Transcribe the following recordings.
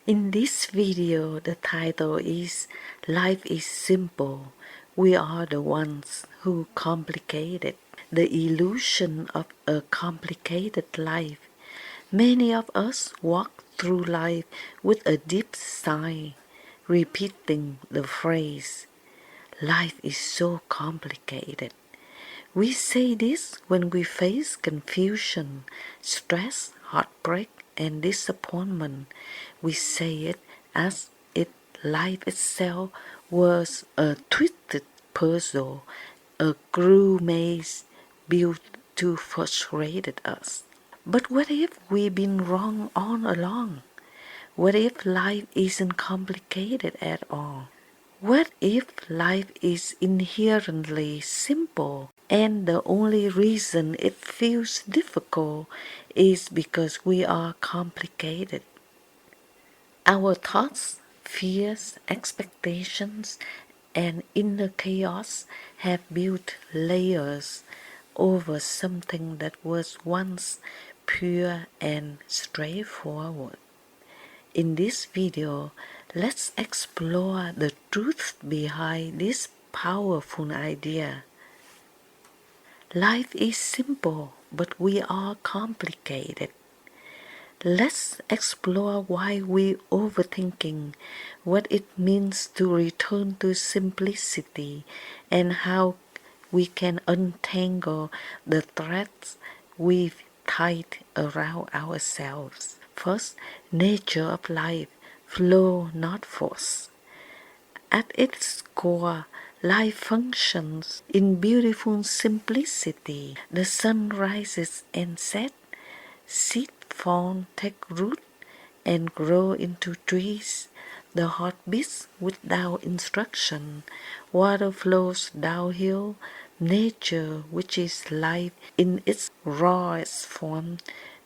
In this video, the title is Life is Simple. We are the ones who complicate it. The illusion of a complicated life. Many of us walk through life with a deep sigh, repeating the phrase, life is so complicated. We say this when we face confusion, stress, heartbreak, and disappointment. We say it as if life itself was a twisted puzzle, a cruel maze built to frustrate us. But what if we've been wrong all along? What if life isn't complicated at all? What if life is inherently simple and the only reason it feels difficult is because we are complicated? Our thoughts, fears, expectations, and inner chaos have built layers over something that was once pure and straightforward. In this video, let's explore the truth behind this powerful idea. Life is simple, but we are complicated. Let's explore why we overthinking, what it means to return to simplicity, and how we can untangle the threads we've tied around ourselves. First, nature of life, flow, not force. At its core, life functions in beautiful simplicity. The sun rises and sets, seeds fall, take root, and grow into trees. The heart beats without instruction. Water flows downhill. Nature, which is life in its rawest form,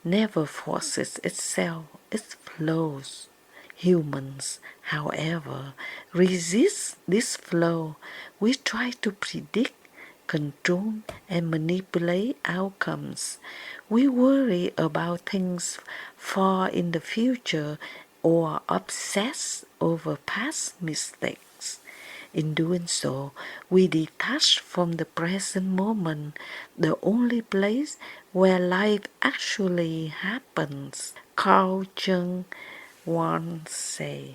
never forces itself, it flows. Humans, however, resist this flow. We try to predict, control, and manipulate outcomes. We worry about things far in the future or obsess over past mistakes. In doing so, we detach from the present moment, the only place where life actually happens. Carl Jung once said,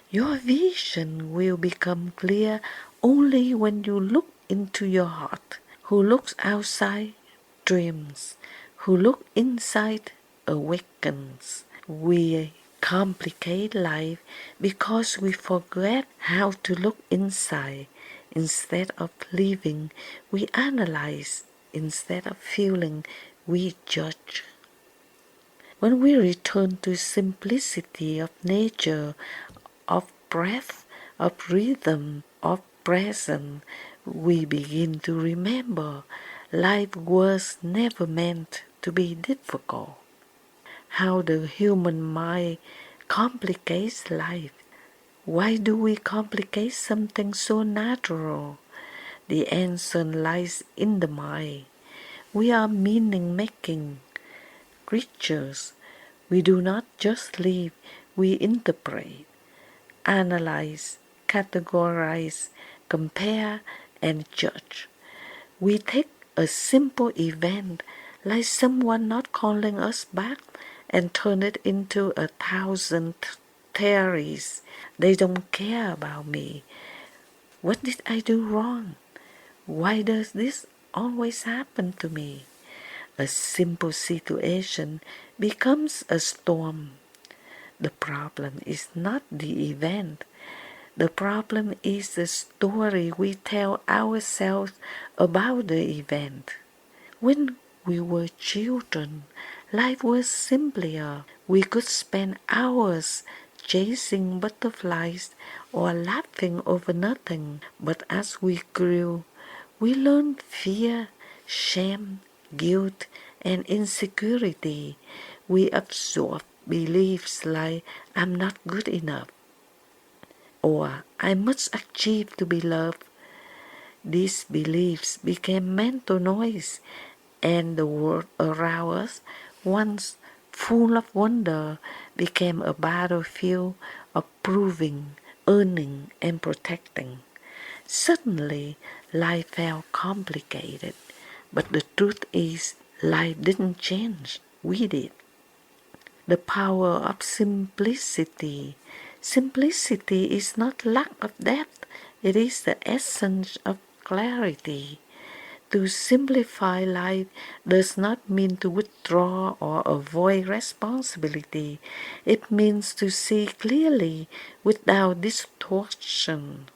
"Your vision will become clear only when you look into your heart. Who looks outside dreams, who look inside awakens." We complicate life because we forget how to look inside. Instead of living, we analyze. Instead of feeling, we judge. When we return to simplicity of nature, of breath, of rhythm, of presence, we begin to remember life was never meant to be difficult. How the human mind complicates life. Why do we complicate something so natural? The answer lies in the mind. We are meaning-making creatures. We do not just live, we interpret, analyze, categorize, compare, and judge. We take a simple event like someone not calling us back and turn it into 1,000 theories. They don't care about me. What did I do wrong? Why does this always happen to me? A simple situation becomes a storm. The problem is not the event. The problem is the story we tell ourselves about the event. When we were children, life was simpler. We could spend hours chasing butterflies or laughing over nothing. But as we grew, we learned fear, shame, guilt, and insecurity. We absorbed beliefs like I'm not good enough or I must achieve to be loved. These beliefs became mental noise, and the world around us, once full of wonder, became a battlefield of proving, earning, and protecting. Suddenly, life felt complicated, but the truth is, life didn't change. We did. The power of simplicity. Simplicity is not lack of depth, it is the essence of clarity. To simplify life does not mean to withdraw or avoid responsibility. It means to see clearly without distortion,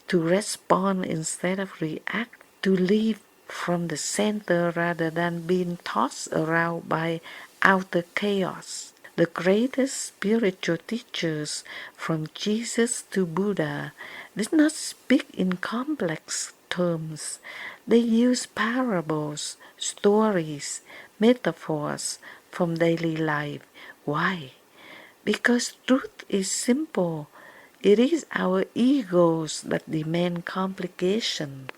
to respond instead of react, to live from the center rather than being tossed around by outer chaos. The greatest spiritual teachers, from Jesus to Buddha, did not speak in complex terms. They used parables, stories, metaphors from daily life. Why? Because truth is simple. It is our egos that demand complication.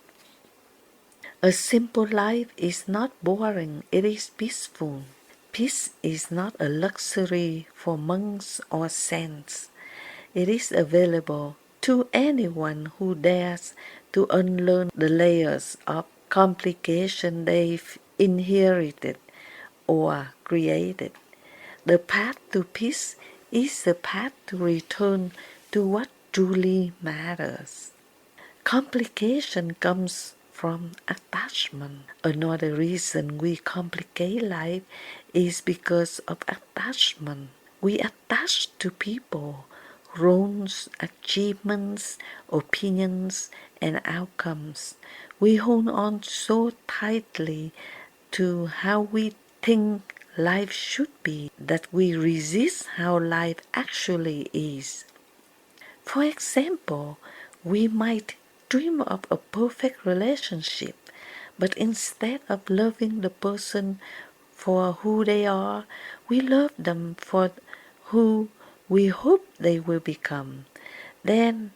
A simple life is not boring, it is peaceful. Peace is not a luxury for monks or saints. It is available to anyone who dares to unlearn the layers of complication they've inherited or created. The path to peace is the path to return to what truly matters. Complication comes from attachment. Another reason we complicate life is because of attachment. We attach to people, roles, achievements, opinions, and outcomes. We hold on so tightly to how we think life should be that we resist how life actually is. For example, we might dream of a perfect relationship, but instead of loving the person for who they are, we love them for who we hope they will become. Then,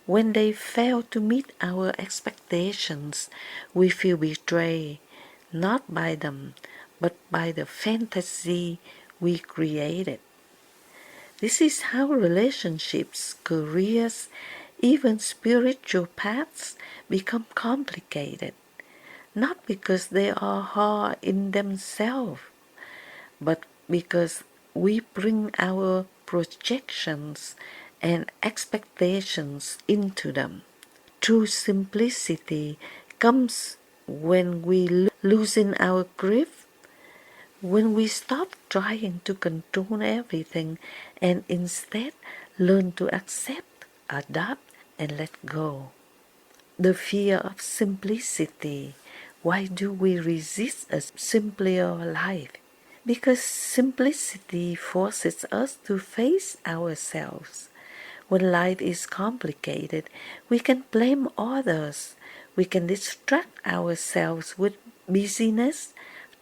when they fail to meet our expectations, we feel betrayed, not by them, but by the fantasy we created. This is how relationships, careers, even spiritual paths become complicated, not because they are hard in themselves, but because we bring our projections and expectations into them. True simplicity comes when we loosen our grip, when we stop trying to control everything and instead learn to accept, adapt, and let go. The fear of simplicity. Why do we resist a simpler life? Because simplicity forces us to face ourselves. When life is complicated, we can blame others. We can distract ourselves with busyness,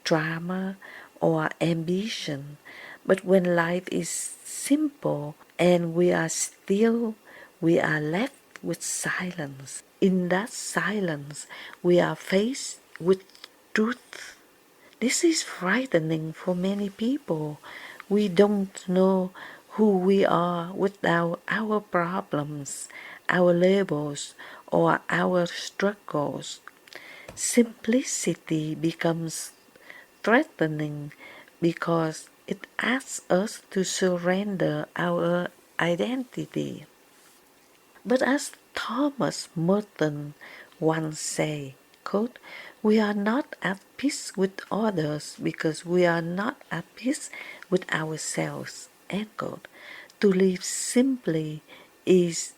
drama, or ambition. But when life is simple and we are still, we are left with silence. In that silence, we are faced with truth. This is frightening for many people. We don't know who we are without our problems, our labels, or our struggles. Simplicity becomes threatening because it asks us to surrender our identity. But as Thomas Merton once said, quote, "We are not at peace with others because we are not at peace with ourselves." End quote. To live simply is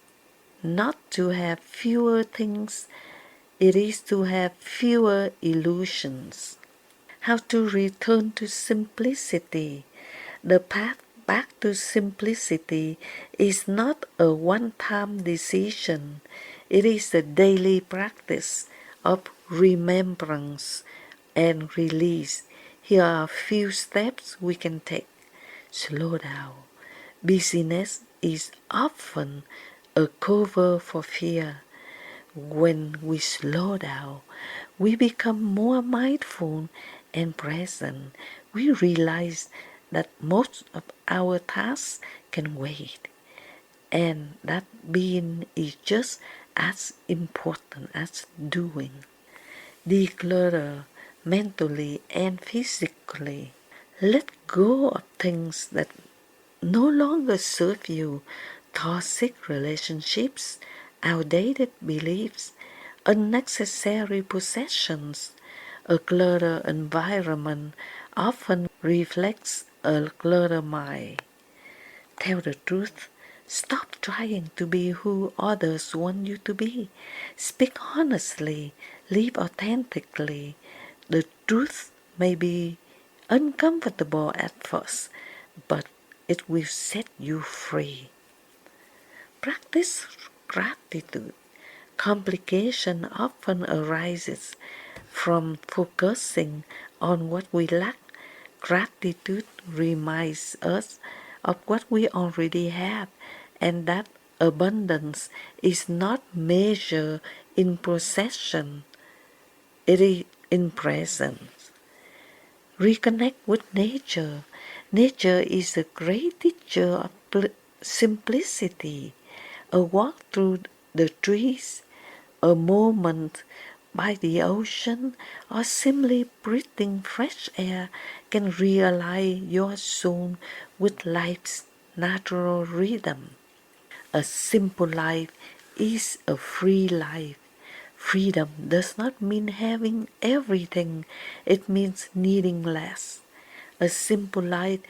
not to have fewer things, it is to have fewer illusions. How to return to simplicity. The path back to simplicity is not a one-time decision. It is a daily practice of remembrance and release. Here are a few steps we can take. Slow down. Busyness is often a cover for fear. When we slow down, we become more mindful and present. We realize that most of our tasks can wait, and that being is just as important as doing. Declutter mentally and physically. Let go of things that no longer serve you, toxic relationships, outdated beliefs, unnecessary possessions. A cluttered environment often reflects a cluttered mind. Tell the truth. Stop trying to be who others want you to be. Speak honestly. Live authentically. The truth may be uncomfortable at first, but it will set you free. Practice gratitude. Complication often arises from focusing on what we lack. Gratitude reminds us of what we already have, and that abundance is not measured in possession, it is in presence. Reconnect with nature. Nature is a great teacher of simplicity. A walk through the trees, a moment by the ocean, or simply breathing fresh air can realign your soul with life's natural rhythm. A simple life is a free life. Freedom does not mean having everything, it means needing less. A simple life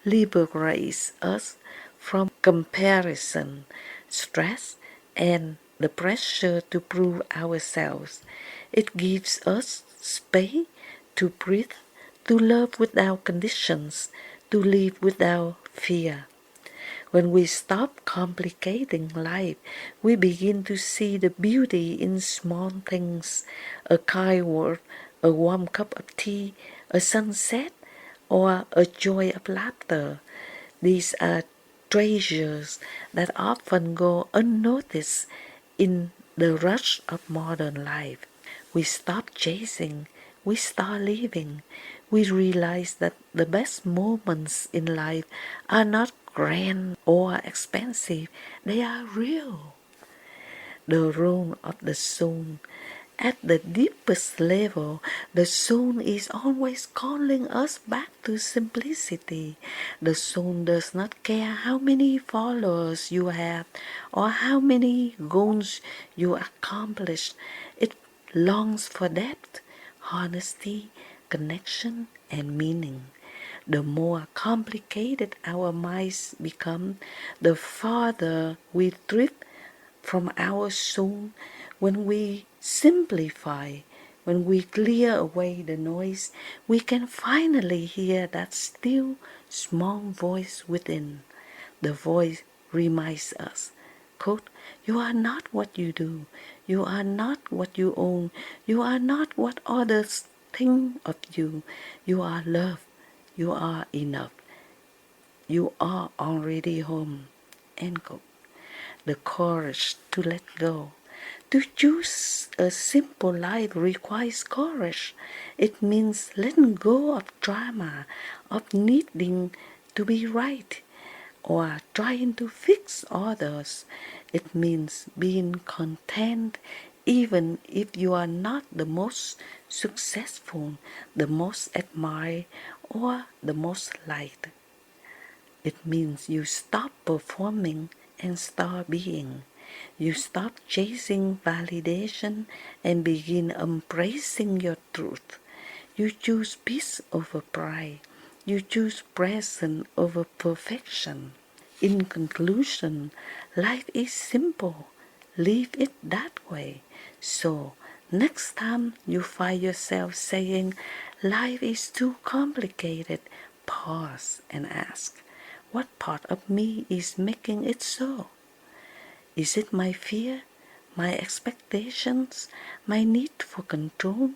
liberates us from comparison, stress, and the pressure to prove ourselves. It gives us space to breathe, to love without conditions, to live without fear. When we stop complicating life, we begin to see the beauty in small things: a kind word, a warm cup of tea, a sunset, or a joy of laughter. These are treasures that often go unnoticed in the rush of modern life. We stop chasing, we start living. We realize that the best moments in life are not grand or expensive, they are real. The role of the soul. At the deepest level, the soul is always calling us back to simplicity. The soul does not care how many followers you have or how many goals you accomplish. It longs for depth, honesty, connection, and meaning. The more complicated our minds become, the farther we drift from our soul. When we simplify, when we clear away the noise, we can finally hear that still, small voice within. The voice reminds us, quote, "You are not what you do. You are not what you own. You are not what others think of you. You are loved. You are enough. You are already home." End quote. The courage to let go. To choose a simple life requires courage. It means letting go of drama, of needing to be right, or trying to fix others. It means being content even if you are not the most successful, the most admired, or the most liked. It means you stop performing and start being. You stop chasing validation and begin embracing your truth. You choose peace over pride. You choose presence over perfection. In conclusion, life is simple. Live it that way. So, next time you find yourself saying, "Life is too complicated," pause and ask, what part of me is making it so? Is it my fear, my expectations, my need for control?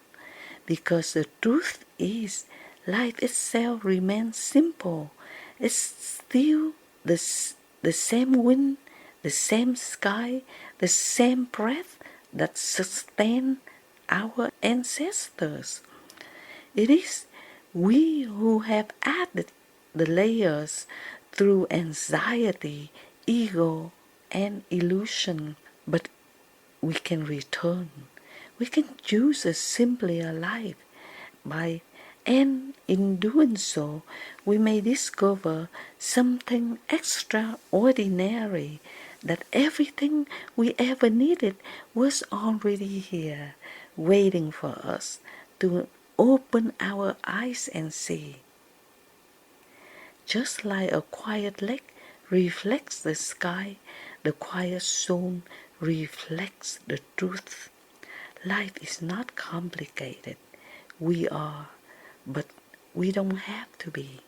Because the truth is, life itself remains simple. It's still the same wind, the same sky, the same breath that sustained our ancestors. It is we who have added the layers through anxiety, ego, and illusion. But we can return. We can choose a simpler life and in doing so, we may discover something extraordinary, that everything we ever needed was already here, waiting for us to open our eyes and see. Just like a quiet lake reflects the sky, the quiet soul reflects the truth. Life is not complicated. We are, but we don't have to be.